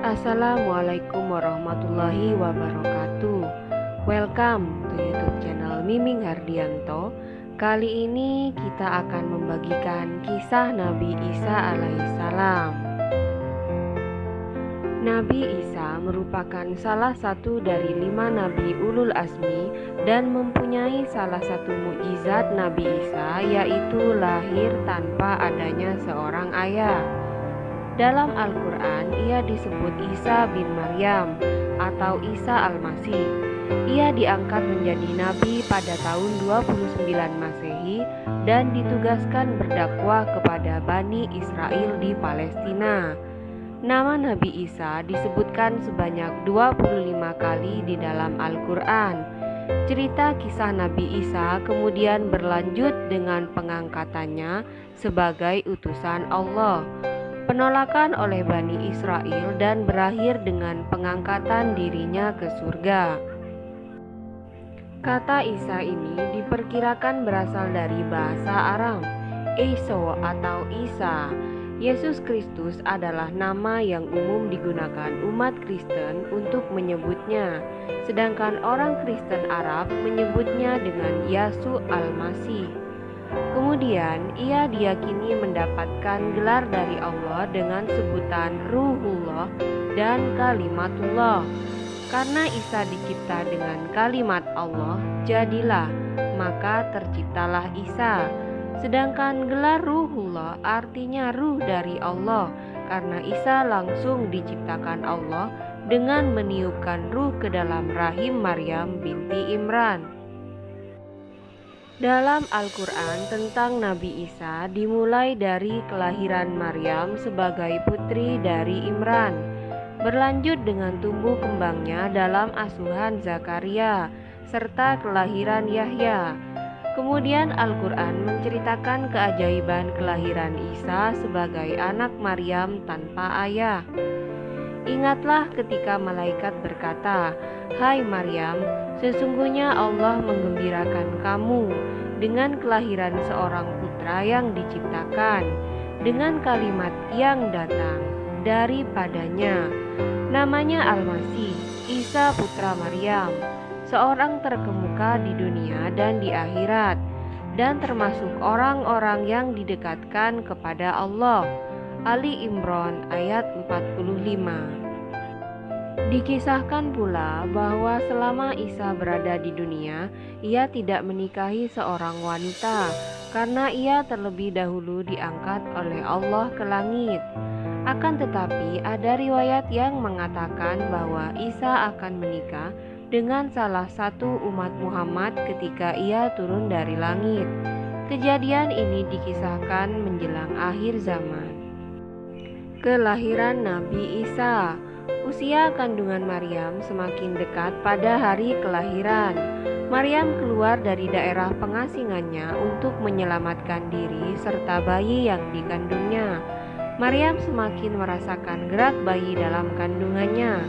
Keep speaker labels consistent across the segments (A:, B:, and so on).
A: Assalamualaikum warahmatullahi wabarakatuh. Welcome to YouTube channel Miming Hardianto. Kali ini kita akan membagikan kisah Nabi Isa alaihissalam. Nabi Isa merupakan salah satu dari 5 Nabi Ulul Azmi dan mempunyai salah satu mukjizat Nabi Isa, yaitu lahir tanpa adanya seorang ayah. Dalam Al-Quran, ia disebut Isa bin Maryam atau Isa Al-Masih. Ia diangkat menjadi nabi pada tahun 29 Masehi dan ditugaskan berdakwah kepada Bani Israel di Palestina. Nama Nabi Isa disebutkan sebanyak 25 kali di dalam Al-Quran. Cerita kisah Nabi Isa kemudian berlanjut dengan pengangkatannya sebagai utusan Allah, penolakan oleh Bani Israel, dan berakhir dengan pengangkatan dirinya ke surga. Kata Isa ini diperkirakan berasal dari bahasa Aram, Eiso atau Isa. Yesus Kristus adalah nama yang umum digunakan umat Kristen untuk menyebutnya, sedangkan orang Kristen Arab menyebutnya dengan Yasu Al-Masih. Kemudian ia diyakini mendapatkan gelar dari Allah dengan sebutan Ruhullah dan Kalimatullah. Karena Isa dicipta dengan kalimat Allah, jadilah, maka terciptalah Isa. Sedangkan gelar Ruhullah artinya ruh dari Allah, karena Isa langsung diciptakan Allah dengan meniupkan ruh ke dalam rahim Maryam binti Imran. Dalam Al-Quran tentang Nabi Isa dimulai dari kelahiran Maryam sebagai putri dari Imran, berlanjut dengan tumbuh kembangnya dalam asuhan Zakaria, serta kelahiran Yahya. Kemudian Al-Quran menceritakan keajaiban kelahiran Isa sebagai anak Maryam tanpa ayah. Ingatlah ketika malaikat berkata, "Hai Maryam, sesungguhnya Allah menggembirakan kamu dengan kelahiran seorang putra yang diciptakan dengan kalimat yang datang daripadanya. Namanya Al-Masih, Isa putra Maryam, seorang terkemuka di dunia dan di akhirat, dan termasuk orang-orang yang didekatkan kepada Allah." Ali Imran ayat 45. Dikisahkan pula bahwa selama Isa berada di dunia, ia tidak menikahi seorang wanita karena ia terlebih dahulu diangkat oleh Allah ke langit. Akan tetapi ada riwayat yang mengatakan bahwa Isa akan menikah dengan salah satu umat Muhammad ketika ia turun dari langit. Kejadian ini dikisahkan menjelang akhir zaman. Kelahiran Nabi Isa. Usia kandungan Maryam semakin dekat pada hari kelahiran. Maryam keluar dari daerah pengasingannya untuk menyelamatkan diri serta bayi yang dikandungnya. Maryam semakin merasakan gerak bayi dalam kandungannya.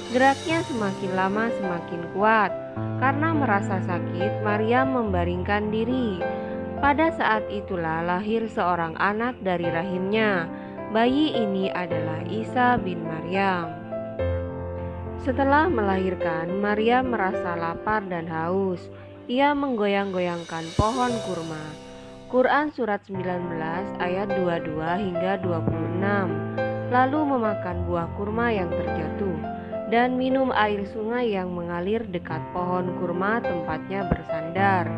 A: Geraknya semakin lama semakin kuat. Karena merasa sakit, Maryam membaringkan diri. Pada saat itulah lahir seorang anak dari rahimnya. Bayi ini adalah Isa bin Maryam. Setelah melahirkan, Maryam merasa lapar dan haus. Ia menggoyang-goyangkan pohon kurma. Quran surat 19 ayat 22 hingga 26. Lalu memakan buah kurma yang terjatuh dan minum air sungai yang mengalir dekat pohon kurma tempatnya bersandar.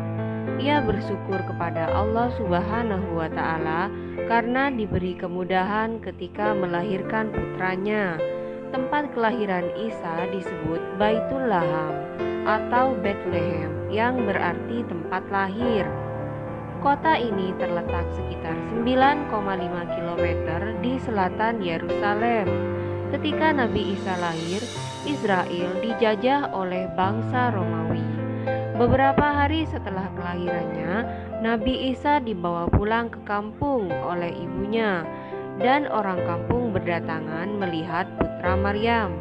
A: Ia bersyukur kepada Allah Subhanahu wa Ta'ala karena diberi kemudahan ketika melahirkan putranya. Tempat kelahiran Isa disebut Baitul Laham atau Bethlehem, yang berarti tempat lahir. Kota ini terletak sekitar 9,5 km di selatan Yerusalem. Ketika Nabi Isa lahir, Israel dijajah oleh bangsa Romawi. Beberapa hari setelah kelahirannya, Nabi Isa dibawa pulang ke kampung oleh ibunya, dan orang kampung berdatangan melihat putra Maryam.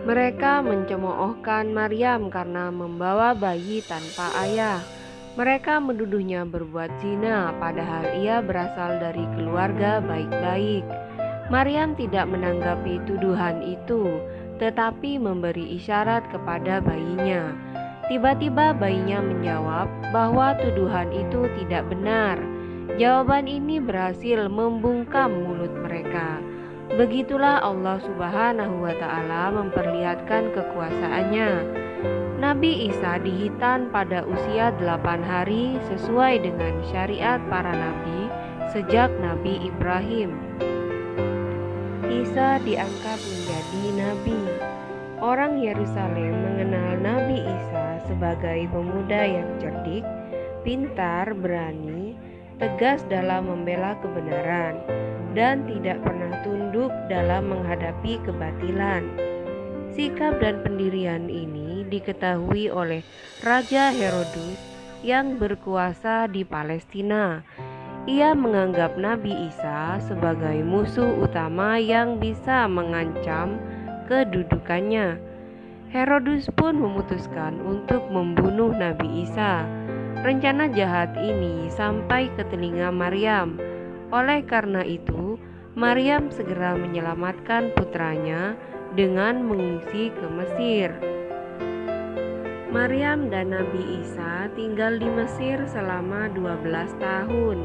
A: Mereka mencemoohkan Maryam karena membawa bayi tanpa ayah. Mereka menuduhnya berbuat zina, padahal ia berasal dari keluarga baik-baik. Maryam tidak menanggapi tuduhan itu, tetapi memberi isyarat kepada bayinya. Tiba-tiba bayinya menjawab bahwa tuduhan itu tidak benar. Jawaban ini berhasil membungkam mulut mereka. Begitulah Allah Subhanahu wa Ta'ala memperlihatkan kekuasaannya. Nabi Isa dihitan pada usia 8 hari sesuai dengan syariat para nabi sejak Nabi Ibrahim. Isa diangkat menjadi nabi. Orang Yerusalem mengenal Nabi Isa sebagai pemuda yang cerdik, pintar, berani, tegas dalam membela kebenaran, dan tidak pernah tunduk dalam menghadapi kebatilan. Sikap dan pendirian ini diketahui oleh Raja Herodus yang berkuasa di Palestina. Ia menganggap Nabi Isa sebagai musuh utama yang bisa mengancam kedudukannya. Herodus pun memutuskan untuk membunuh Nabi Isa. Rencana jahat ini sampai ke telinga Maryam. Oleh karena itu, Maryam segera menyelamatkan putranya dengan mengungsi ke Mesir. Maryam dan Nabi Isa tinggal di Mesir selama 12 tahun.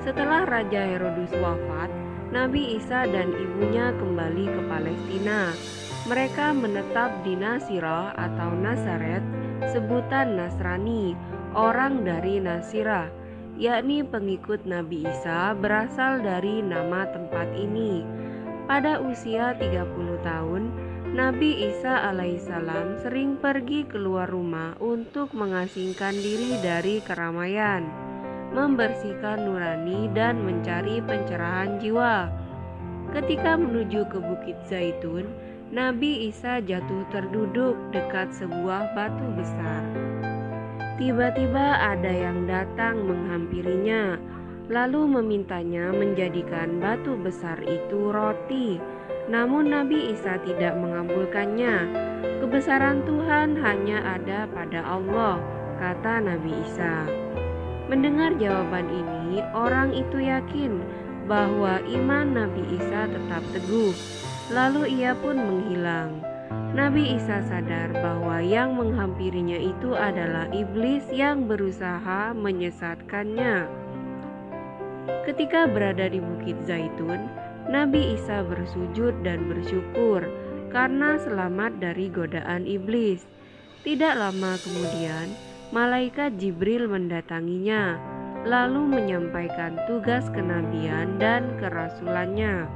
A: Setelah Raja Herodus wafat, Nabi Isa dan ibunya kembali ke Palestina. Mereka menetap di Nasirah atau Nazaret, sebutan Nasrani, orang dari Nasirah, yakni pengikut Nabi Isa berasal dari nama tempat ini. Pada usia 30 tahun, Nabi Isa alaihissalam sering pergi keluar rumah untuk mengasingkan diri dari keramaian, membersihkan nurani dan mencari pencerahan jiwa. Ketika menuju ke Bukit Zaitun, Nabi Isa jatuh terduduk dekat sebuah batu besar. Tiba-tiba ada yang datang menghampirinya, lalu memintanya menjadikan batu besar itu roti. Namun Nabi Isa tidak mengabulkannya. Kebesaran Tuhan hanya ada pada Allah, kata Nabi Isa. Mendengar jawaban ini, orang itu yakin bahwa iman Nabi Isa tetap teguh. Lalu ia pun menghilang. Nabi Isa sadar bahwa yang menghampirinya itu adalah iblis yang berusaha menyesatkannya. Ketika berada di Bukit Zaitun, Nabi Isa bersujud dan bersyukur karena selamat dari godaan iblis. Tidak lama kemudian, malaikat Jibril mendatanginya, lalu menyampaikan tugas kenabian dan kerasulannya.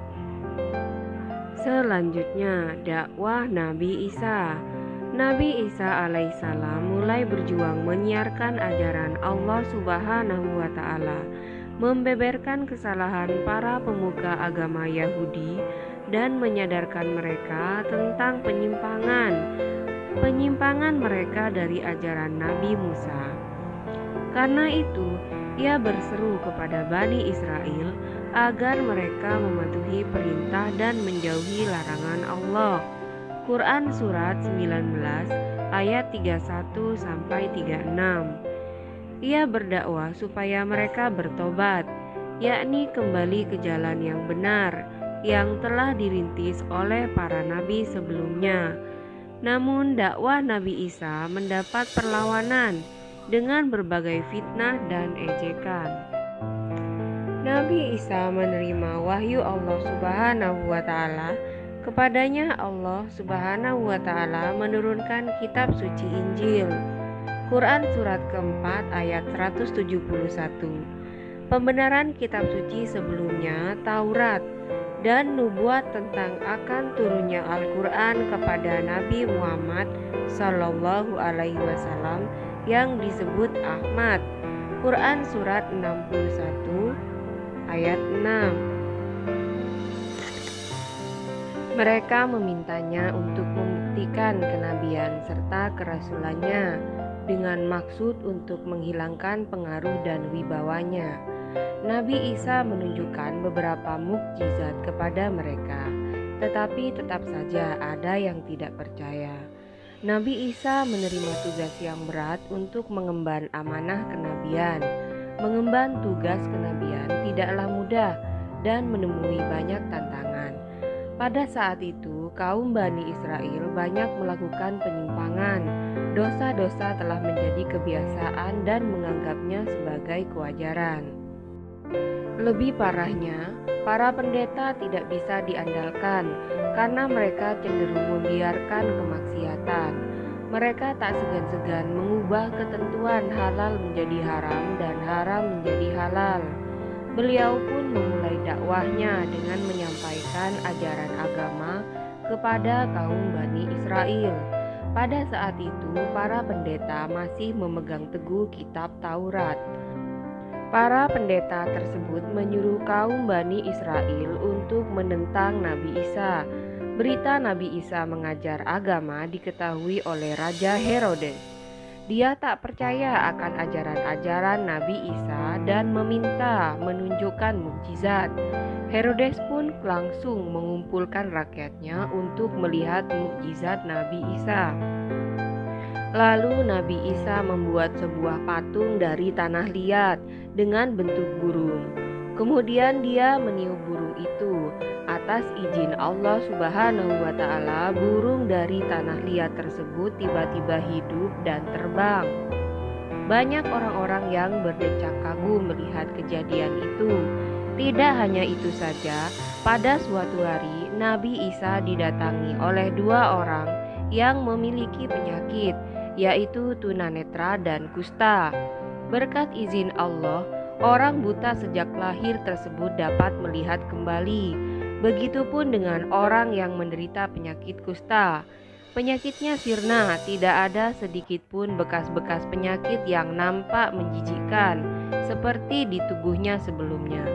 A: Selanjutnya, dakwah Nabi Isa. Nabi Isa alaihissalam mulai berjuang menyiarkan ajaran Allah Subhanahu wa Ta'ala, membeberkan kesalahan para pemuka agama Yahudi, dan menyadarkan mereka tentang penyimpangan mereka dari ajaran Nabi Musa. Karena itu, ia berseru kepada Bani Israel agar mereka mematuhi perintah dan menjauhi larangan Allah. Quran Surat 19 ayat 31-36. Ia berdakwah supaya mereka bertobat, yakni kembali ke jalan yang benar yang telah dirintis oleh para nabi sebelumnya. Namun dakwah Nabi Isa mendapat perlawanan dengan berbagai fitnah dan ejekan. Nabi Isa menerima wahyu Allah Subhanahu wa Ta'ala. Kepadanya Allah Subhanahu wa Ta'ala menurunkan kitab suci Injil. Quran surat keempat ayat 171. Pembenaran kitab suci sebelumnya, Taurat, dan nubuat tentang akan turunnya Al-Quran kepada Nabi Muhammad Sallallahu Alaihi Wasallam yang disebut Ahmad. Quran surat 61 ayat 6. Mereka memintanya untuk membuktikan kenabian serta kerasulannya dengan maksud untuk menghilangkan pengaruh dan wibawanya. Nabi Isa menunjukkan beberapa mukjizat kepada mereka, tetapi tetap saja ada yang tidak percaya. Nabi Isa menerima tugas yang berat untuk mengemban amanah kenabian. Mengemban tugas kenabian tidaklah mudah dan menemui banyak tantangan. Pada saat itu, kaum Bani Israel banyak melakukan penyimpangan. Dosa-dosa telah menjadi kebiasaan dan menganggapnya sebagai kewajaran. Lebih parahnya, para pendeta tidak bisa diandalkan karena mereka cenderung membiarkan kemaksiatan. Mereka tak segan-segan mengubah ketentuan halal menjadi haram dan haram menjadi halal. Beliau pun memulai dakwahnya dengan menyampaikan ajaran agama kepada kaum Bani Israel. Pada saat itu, para pendeta masih memegang teguh kitab Taurat. Para pendeta tersebut menyuruh kaum Bani Israel untuk menentang Nabi Isa. Berita Nabi Isa mengajar agama diketahui oleh Raja Herodes. Dia tak percaya akan ajaran-ajaran Nabi Isa dan meminta menunjukkan mukjizat. Herodes pun langsung mengumpulkan rakyatnya untuk melihat mukjizat Nabi Isa. Lalu Nabi Isa membuat sebuah patung dari tanah liat dengan bentuk burung. Kemudian dia meniup burung itu. Atas izin Allah Subhanahu wa Ta'ala, burung dari tanah liat tersebut tiba-tiba hidup dan terbang. Banyak orang-orang yang berdecak kagum melihat kejadian itu. Tidak hanya itu saja, pada suatu hari Nabi Isa didatangi oleh dua orang yang memiliki penyakit, yaitu tunanetra dan kusta. Berkat izin Allah, orang buta sejak lahir tersebut dapat melihat kembali. Begitupun dengan orang yang menderita penyakit kusta. Penyakitnya sirna, tidak ada sedikit pun bekas-bekas penyakit yang nampak menjijikkan seperti di tubuhnya sebelumnya.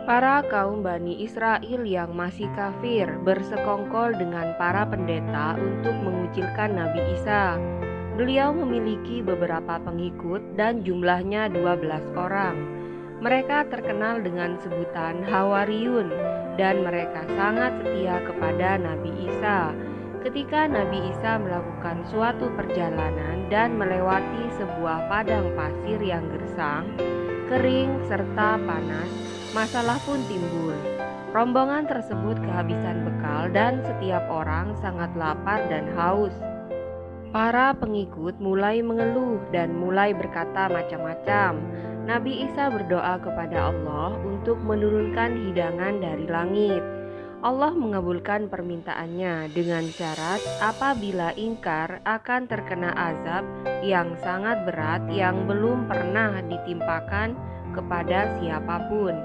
A: Para kaum Bani Israel yang masih kafir bersekongkol dengan para pendeta untuk mengucilkan Nabi Isa. Beliau memiliki beberapa pengikut dan jumlahnya 12 orang. Mereka terkenal dengan sebutan Hawariyun dan mereka sangat setia kepada Nabi Isa. Ketika Nabi Isa melakukan suatu perjalanan dan melewati sebuah padang pasir yang gersang, kering serta panas, masalah pun timbul. Rombongan tersebut kehabisan bekal dan setiap orang sangat lapar dan haus. Para pengikut mulai mengeluh dan mulai berkata macam-macam. Nabi Isa berdoa kepada Allah untuk menurunkan hidangan dari langit. Allah mengabulkan permintaannya dengan syarat apabila ingkar akan terkena azab yang sangat berat yang belum pernah ditimpakan kepada siapapun.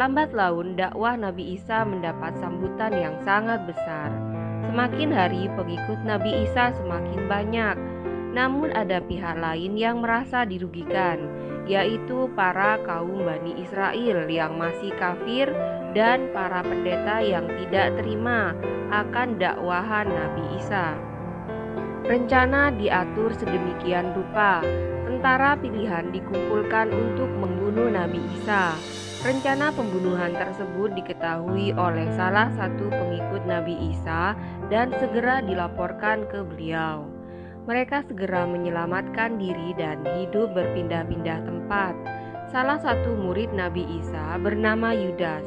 A: Lambat laun dakwah Nabi Isa mendapat sambutan yang sangat besar. Semakin hari pengikut Nabi Isa semakin banyak. Namun ada pihak lain yang merasa dirugikan, yaitu para kaum Bani Israel yang masih kafir dan para pendeta yang tidak terima akan dakwahan Nabi Isa. Rencana diatur sedemikian rupa. Tentara pilihan dikumpulkan untuk membunuh Nabi Isa. Rencana pembunuhan tersebut diketahui oleh salah satu pengikut Nabi Isa dan segera dilaporkan ke beliau. Mereka segera menyelamatkan diri dan hidup berpindah-pindah tempat. Salah satu murid Nabi Isa bernama Yudas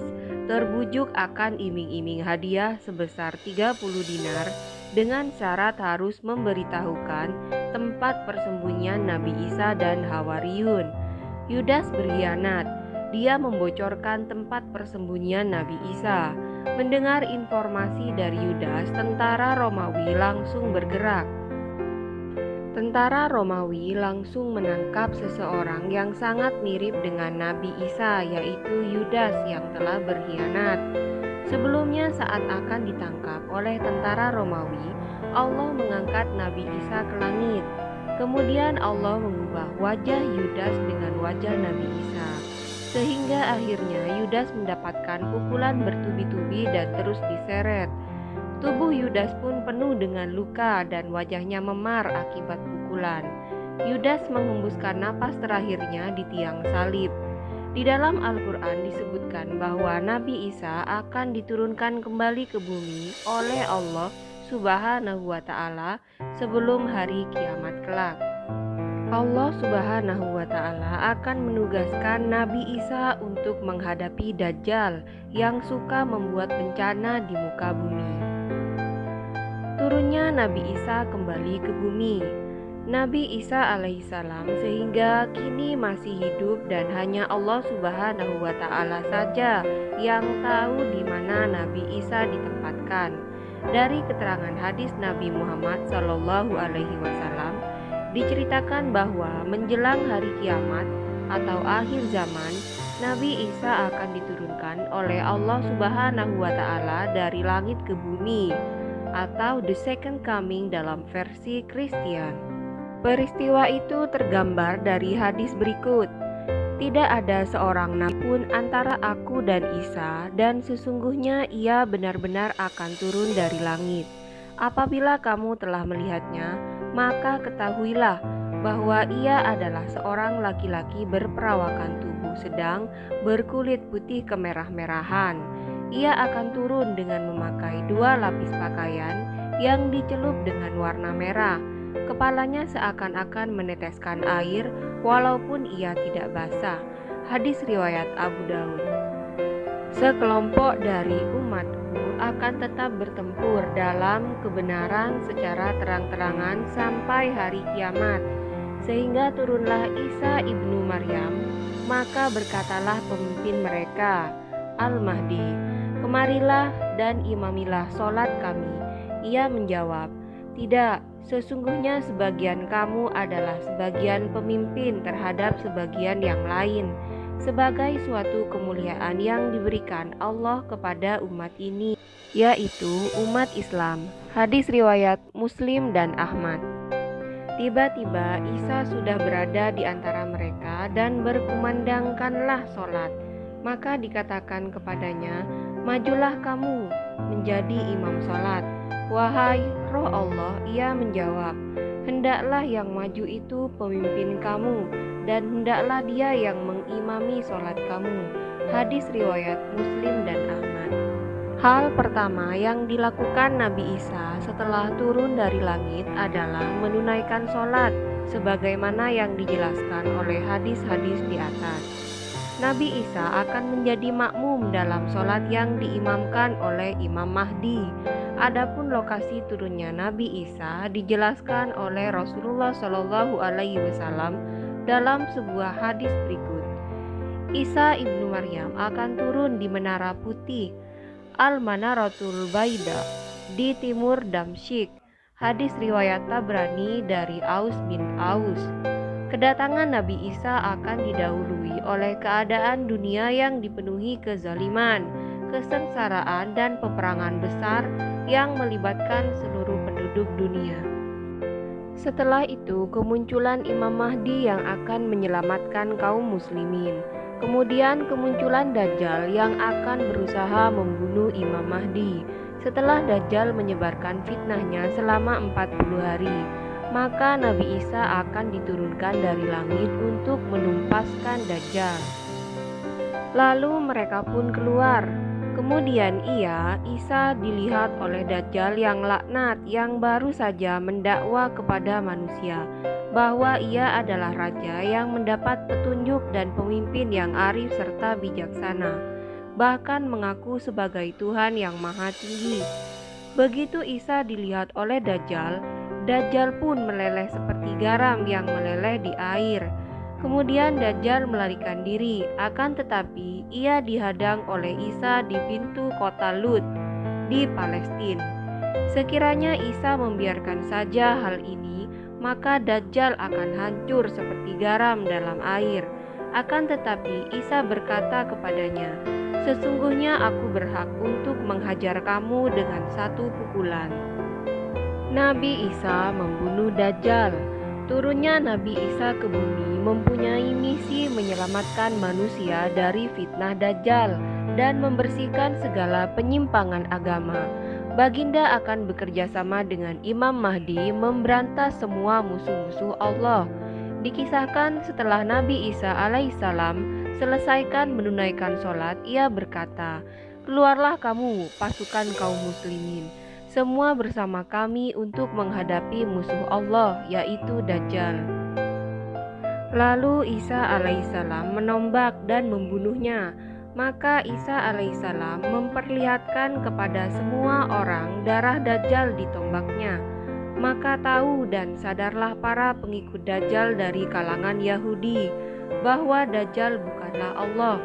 A: terbujuk akan iming-iming hadiah sebesar 30 dinar dengan syarat harus memberitahukan tempat persembunyian Nabi Isa dan Hawariyun. Yudas berkhianat. Dia membocorkan tempat persembunyian Nabi Isa. Mendengar informasi dari Yudas, tentara Romawi langsung bergerak. Tentara Romawi langsung menangkap seseorang yang sangat mirip dengan Nabi Isa, yaitu Yudas yang telah berkhianat. Sebelumnya saat akan ditangkap oleh tentara Romawi, Allah mengangkat Nabi Isa ke langit. Kemudian Allah mengubah wajah Yudas dengan wajah Nabi Isa, sehingga akhirnya Yudas mendapatkan pukulan bertubi-tubi dan terus diseret. Tubuh Yudas pun penuh dengan luka dan wajahnya memar akibat pukulan. Yudas menghembuskan napas terakhirnya di tiang salib. Di dalam Al-Quran disebutkan bahwa Nabi Isa akan diturunkan kembali ke bumi oleh Allah Subhanahu wa Ta'ala sebelum hari kiamat kelak. Allah Subhanahu wa Ta'ala akan menugaskan Nabi Isa untuk menghadapi Dajjal yang suka membuat bencana di muka bumi. Turunnya Nabi Isa kembali ke bumi. Nabi Isa alaihissalam sehingga kini masih hidup dan hanya Allah Subhanahu wa Ta'ala saja yang tahu di mana Nabi Isa ditempatkan. Dari keterangan hadis Nabi Muhammad Sallallahu Alaihi Wasallam diceritakan bahwa menjelang hari kiamat atau akhir zaman, Nabi Isa akan diturunkan oleh Allah Subhanahu wa Ta'ala dari langit ke bumi, atau the second coming dalam versi Kristen. Peristiwa itu tergambar dari hadis berikut. Tidak ada seorang nabi pun antara aku dan Isa, dan sesungguhnya ia benar-benar akan turun dari langit. Apabila kamu telah melihatnya, maka ketahuilah bahwa ia adalah seorang laki-laki berperawakan tubuh sedang, berkulit putih kemerah-merahan. Ia akan turun dengan memakai 2 lapis pakaian yang dicelup dengan warna merah. Kepalanya seakan-akan meneteskan air walaupun ia tidak basah. Hadis riwayat Abu Daud. Sekelompok dari umatku akan tetap bertempur dalam kebenaran secara terang-terangan sampai hari kiamat. Sehingga turunlah Isa ibnu Maryam, maka berkatalah pemimpin mereka, Al-Mahdi, "Kemarilah dan imamilah solat kami." Ia menjawab, "Tidak, sesungguhnya sebagian kamu adalah sebagian pemimpin terhadap sebagian yang lain, sebagai suatu kemuliaan yang diberikan Allah kepada umat ini, yaitu umat Islam." Hadis riwayat Muslim dan Ahmad. Tiba-tiba Isa sudah berada di antara mereka dan berkumandangkanlah solat. Maka dikatakan kepadanya, "Majulah kamu menjadi imam solat." "Wahai roh Allah," ia menjawab, "hendaklah yang maju itu pemimpin kamu, dan hendaklah dia yang mengimami solat kamu." Hadis riwayat Muslim dan Ahmad. Hal pertama yang dilakukan Nabi Isa setelah turun dari langit adalah menunaikan solat, sebagaimana yang dijelaskan oleh hadis-hadis di atas. Nabi Isa akan menjadi makmum dalam solat yang diimamkan oleh Imam Mahdi. Adapun lokasi turunnya Nabi Isa dijelaskan oleh Rasulullah Shallallahu Alaihi Wasallam dalam sebuah hadis berikut. Isa ibnu Maryam akan turun di Menara Putih, Al-Manaratul Baida, di timur Damsyik. Hadis riwayat Tabrani dari Aus bin Aus. Kedatangan Nabi Isa akan didahului oleh keadaan dunia yang dipenuhi kezaliman, kesengsaraan, dan peperangan besar yang melibatkan seluruh penduduk dunia. Setelah itu, kemunculan Imam Mahdi yang akan menyelamatkan kaum muslimin. Kemudian kemunculan Dajjal yang akan berusaha membunuh Imam Mahdi. Setelah Dajjal menyebarkan fitnahnya selama 40 hari, maka Nabi Isa akan diturunkan dari langit untuk menumpaskan Dajjal. Lalu mereka pun keluar. Kemudian Isa dilihat oleh Dajjal yang laknat yang baru saja mendakwa kepada manusia bahwa ia adalah raja yang mendapat petunjuk dan pemimpin yang arif serta bijaksana, bahkan mengaku sebagai Tuhan yang maha tinggi. Begitu Isa dilihat oleh Dajjal, Dajjal pun meleleh seperti garam yang meleleh di air. Kemudian Dajjal melarikan diri, akan tetapi ia dihadang oleh Isa di pintu kota Lut di Palestina. Sekiranya Isa membiarkan saja hal ini, maka Dajjal akan hancur seperti garam dalam air. Akan tetapi Isa berkata kepadanya, "Sesungguhnya aku berhak untuk menghajar kamu dengan 1 pukulan." Nabi Isa membunuh Dajjal. Turunnya Nabi Isa ke bumi mempunyai misi menyelamatkan manusia dari fitnah Dajjal dan membersihkan segala penyimpangan agama. Baginda akan bekerja sama dengan Imam Mahdi memberantas semua musuh-musuh Allah. Dikisahkan setelah Nabi Isa alaihissalam selesaikan menunaikan sholat, ia berkata, "Keluarlah kamu pasukan kaum muslimin, semua bersama kami untuk menghadapi musuh Allah, yaitu Dajjal." Lalu Isa alaihissalam menombak dan membunuhnya. Maka Isa alaihissalam memperlihatkan kepada semua orang darah Dajjal di tombaknya. Maka tahu dan sadarlah para pengikut Dajjal dari kalangan Yahudi bahwa Dajjal bukanlah Allah.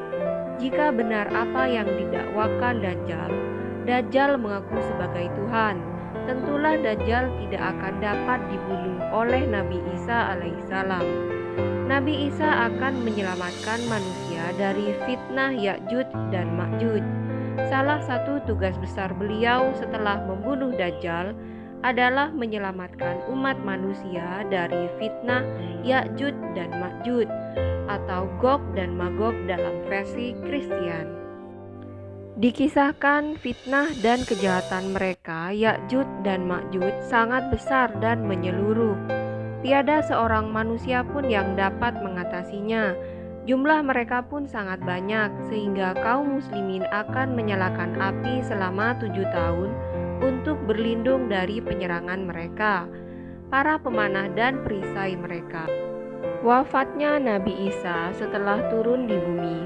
A: Jika benar apa yang didakwakan Dajjal, Dajjal mengaku sebagai Tuhan, tentulah Dajjal tidak akan dapat dibunuh oleh Nabi Isa alaihissalam. Nabi Isa akan menyelamatkan manusia dari fitnah Ya'juj dan Ma'juj. Salah satu tugas besar beliau setelah membunuh Dajjal adalah menyelamatkan umat manusia dari fitnah Ya'juj dan Ma'juj atau Gog dan Magog dalam versi Kristen. Dikisahkan fitnah dan kejahatan mereka Ya'juj dan Ma'juj sangat besar dan menyeluruh. Tiada seorang manusia pun yang dapat mengatasinya. Jumlah mereka pun sangat banyak sehingga kaum muslimin akan menyalakan api selama 7 tahun untuk berlindung dari penyerangan mereka, para pemanah dan perisai mereka. Wafatnya Nabi Isa setelah turun di bumi.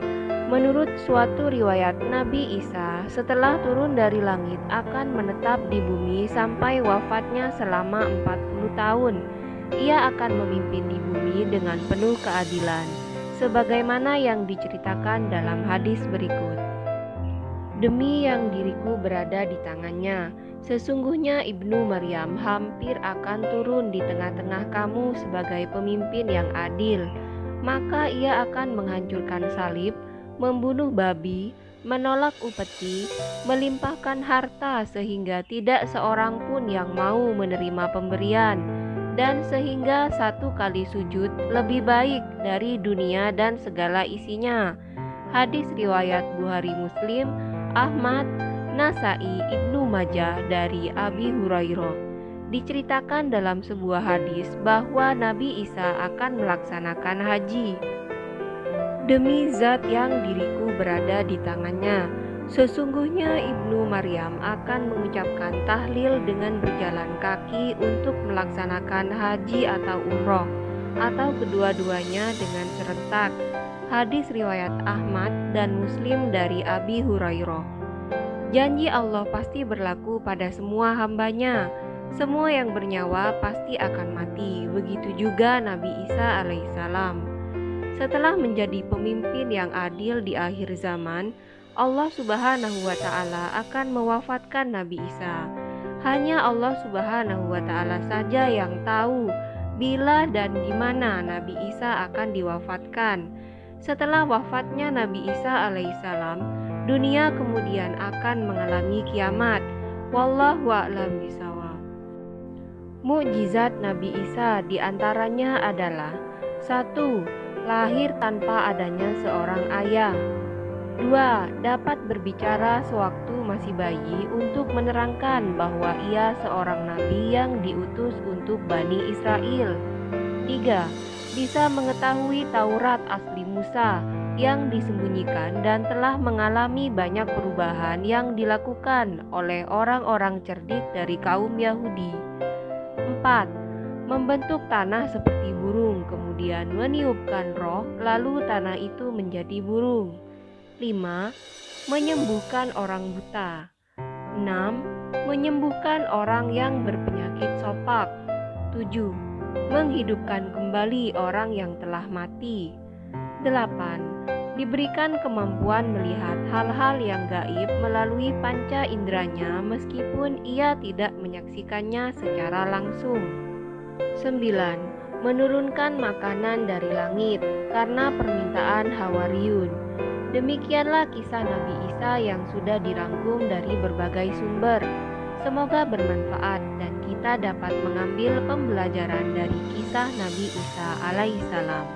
A: Menurut suatu riwayat, Nabi Isa setelah turun dari langit akan menetap di bumi sampai wafatnya selama 40 tahun. Ia akan memimpin di bumi dengan penuh keadilan, sebagaimana yang diceritakan dalam hadis berikut. Demi yang diriku berada di tangannya, sesungguhnya Ibnu Maryam hampir akan turun di tengah-tengah kamu sebagai pemimpin yang adil. Maka ia akan menghancurkan salib, membunuh babi, menolak upeti, melimpahkan harta sehingga tidak seorang pun yang mau menerima pemberian, dan sehingga 1 kali sujud lebih baik dari dunia dan segala isinya. Hadis riwayat Bukhari Muslim, Ahmad, Nasai, Ibnu Majah dari Abi Hurairah. Diceritakan dalam sebuah hadis bahwa Nabi Isa akan melaksanakan haji. Demi zat yang diriku berada di tangannya, sesungguhnya Ibnu Maryam akan mengucapkan tahlil dengan berjalan kaki untuk melaksanakan haji atau umroh, atau kedua-duanya dengan serentak. Hadis riwayat Ahmad dan Muslim dari Abi Hurairah. Janji Allah pasti berlaku pada semua hambanya. Semua yang bernyawa pasti akan mati. Begitu juga Nabi Isa alaihissalam. Setelah menjadi pemimpin yang adil di akhir zaman, Allah Subhanahu wa Ta'ala akan mewafatkan Nabi Isa. Hanya Allah Subhanahu wa Ta'ala saja yang tahu bila dan di mana Nabi Isa akan diwafatkan. Setelah wafatnya Nabi Isa alaihissalam, dunia kemudian akan mengalami kiamat. Wallahu a'lam bishawab. Mukjizat Nabi Isa diantaranya adalah: 1. Lahir tanpa adanya seorang ayah. 2. Dapat berbicara sewaktu masih bayi untuk menerangkan bahwa ia seorang nabi yang diutus untuk Bani Israel. 3. Bisa mengetahui Taurat asli Musa yang disembunyikan dan telah mengalami banyak perubahan yang dilakukan oleh orang-orang cerdik dari kaum Yahudi. 4. Membentuk tanah seperti burung, kemudian meniupkan roh, lalu tanah itu menjadi burung. 5. Menyembuhkan orang buta. 6. Menyembuhkan orang yang berpenyakit sopak. 7. Menghidupkan kembali orang yang telah mati. 8. Diberikan kemampuan melihat hal-hal yang gaib melalui panca inderanya meskipun ia tidak menyaksikannya secara langsung. 9. Menurunkan makanan dari langit karena permintaan Hawariyun. Demikianlah kisah Nabi Isa yang sudah dirangkum dari berbagai sumber. Semoga bermanfaat dan kita dapat mengambil pembelajaran dari kisah Nabi Isa alaihissalam.